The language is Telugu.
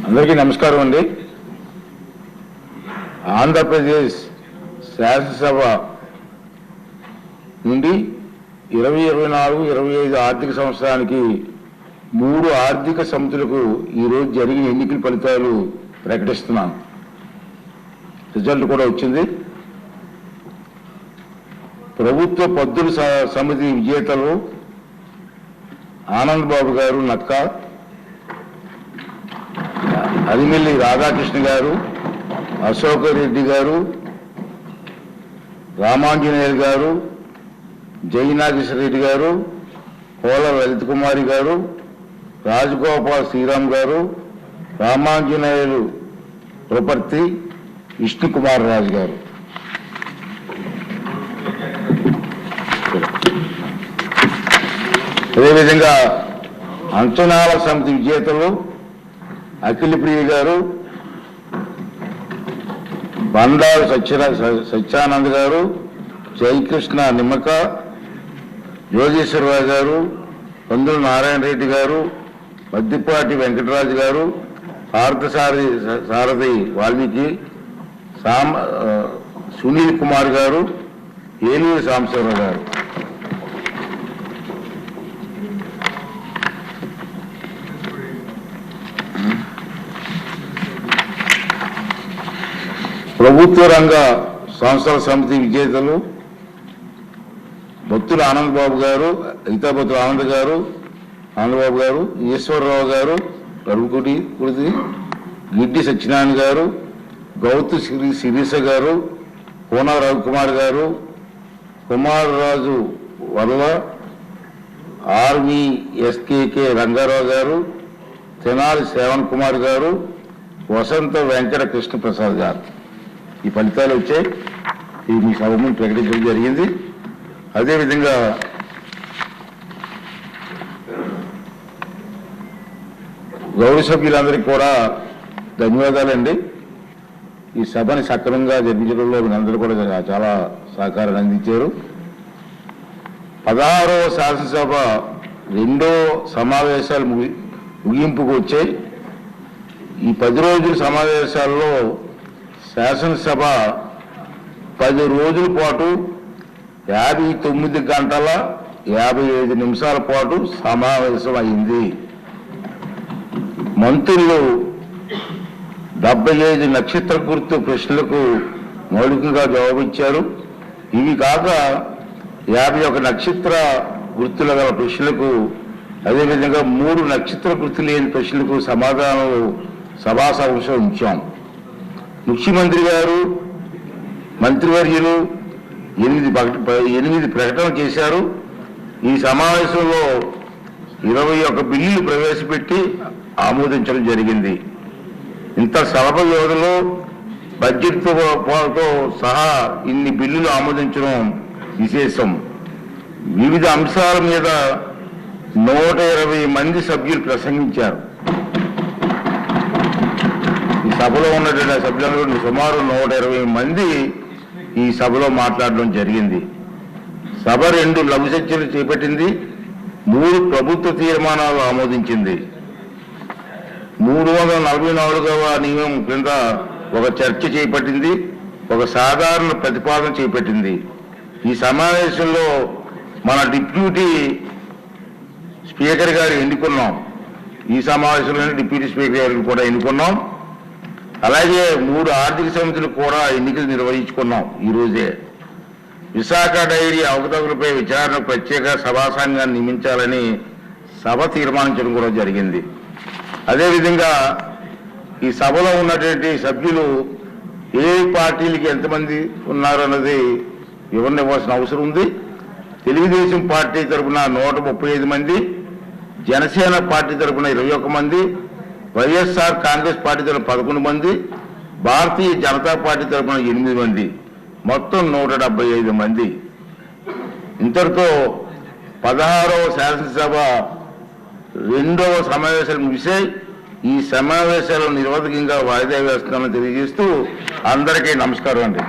అందరికీ నమస్కారం అండి. ఆంధ్రప్రదేశ్ శాసనసభ నుండి 2024-25 ఆర్థిక సంవత్సరానికి 3 ఆర్థిక సమితులకు ఈరోజు జరిగిన ఎన్నికల ఫలితాలు ప్రకటిస్తున్నాను. రిజల్ట్ కూడా వచ్చింది. ప్రభుత్వ పద్దుల సమితి విజేతలు ఆనంద్ బాబు గారు నక్క, అదిమిల్లి రాధాకృష్ణ గారు, అశోక్ రెడ్డి గారు, రామాంజనేయులు గారు, జయనాగేశ్వర రెడ్డి గారు, కోల లలిత్ కుమారి గారు, రాజగోపాల్ శ్రీరామ్ గారు, రామాంజనేయులు ప్రపర్తి, విష్ణు కుమార్ రాజు గారు. అదేవిధంగా అంచనాల సమితి విజేతలు అఖిల ప్రియ గారు, బండారు సత్యానంద్ గారు, జయకృష్ణ నిమ్మక, యోగేశ్వరరావు గారు, పందుల నారాయణ రెడ్డి గారు, మద్దిపాటి వెంకటరాజు గారు, సారథి వాల్మీకి, సునీల్ కుమార్ గారు, ఏలూరు సాంబశివరావు గారు. ప్రభుత్వ రంగ సంస్థల సమితి విజేతలు భక్తుల ఆనందబాబు గారు, హితాభక్తుల ఆనందబాబు గారు, ఈశ్వరరావు గారు, రఘుకుడి గిడ్డి సత్యనారాయణ గారు, గౌతు శిరీష గారు, కోన రవికుమార్ గారు, కుమార్ రాజు వల్ల, ఆర్వీఎస్కేకే రంగారావు గారు, తెనాలి శ్రవణ్ కుమార్ గారు, వసంత వెంకట కృష్ణ ప్రసాద్ గారు. ఈ ఫలితాలు వచ్చాయి. ఈ మీ సభ ముందు ప్రకటించడం జరిగింది. అదేవిధంగా గౌరవ సభ్యులందరికీ కూడా ధన్యవాదాలండి. ఈ సభని సక్రమంగా జరిపించడంలో మీరందరూ కూడా చాలా సహకారాన్ని అందించారు. 16వ శాసనసభ 2వ సమావేశాలు ముగింపుకు వచ్చాయి. ఈ 10 రోజుల సమావేశాల్లో శాసనసభ 10 రోజుల పాటు 59 గంటల 55 నిమిషాల పాటు సమావేశం అయింది. మంత్రులు 75 నక్షత్ర గుర్తు ప్రశ్నలకు మౌలికంగా జవాబిచ్చారు. ఇవి కాక 51 నక్షత్ర గుర్తుల గల ప్రశ్నలకు, అదేవిధంగా 3 నక్షత్ర గుర్తు లేని ప్రశ్నలకు సమాధానాలు సభా సమావేశం ఉంచాం. ముఖ్యమంత్రి గారు, మంత్రివర్యులు 8 ప్రకటనలు చేశారు. ఈ సమావేశంలో 21 బిల్లులు ప్రవేశపెట్టి ఆమోదించడం జరిగింది. ఇంత స్వల్ప వ్యవధిలో బడ్జెట్తో సహా ఇన్ని బిల్లులు ఆమోదించడం విశేషం. వివిధ అంశాల మీద 120 మంది సభ్యులు ప్రసంగించారు. ఈ సభలో ఉన్నటువంటి సభ్యులందరూ సుమారు 120 మంది ఈ సభలో మాట్లాడడం జరిగింది. సభ 2 లఘు చర్చలు చేపట్టింది, 3 ప్రభుత్వ తీర్మానాలు ఆమోదించింది. 344వ నియమం క్రింద ఒక చర్చ చేపట్టింది, ఒక సాధారణ ప్రతిపాదన చేపట్టింది. ఈ సమావేశంలో మన డిప్యూటీ స్పీకర్ గారు ఎన్నుకున్నాం. ఈ సమావేశంలో డిప్యూటీ స్పీకర్ గారిని కూడా ఎన్నుకున్నాం. అలాగే 3 ఆర్థిక సమితులు కూడా ఎన్నికలు నిర్వహించుకున్నాం. ఈ రోజే విశాఖ డైరీ అవకతవకలపై విచారణ ప్రత్యేక సభా సంఘాన్ని నియమించాలని సభ తీర్మానించడం కూడా జరిగింది. అదేవిధంగా ఈ సభలో ఉన్నటువంటి సభ్యులు ఏ పార్టీలకి ఎంతమంది ఉన్నారన్నది వివరణ ఇవ్వాల్సిన అవసరం ఉంది. తెలుగుదేశం పార్టీ తరఫున 135 మంది, జనసేన పార్టీ తరఫున 21 మంది, వైఎస్ఆర్ కాంగ్రెస్ పార్టీ తరఫున 11 మంది, భారతీయ జనతా పార్టీ తరఫున 8 మంది, మొత్తం 175 మంది. ఇంతటితో 16వ శాసనసభ 2వ సమావేశాలు ముగిశాయి. ఈ సమావేశాలు నిరవధికంగా వాయిదా వేస్తున్నామని తెలియజేస్తూ అందరికీ నమస్కారం అండి.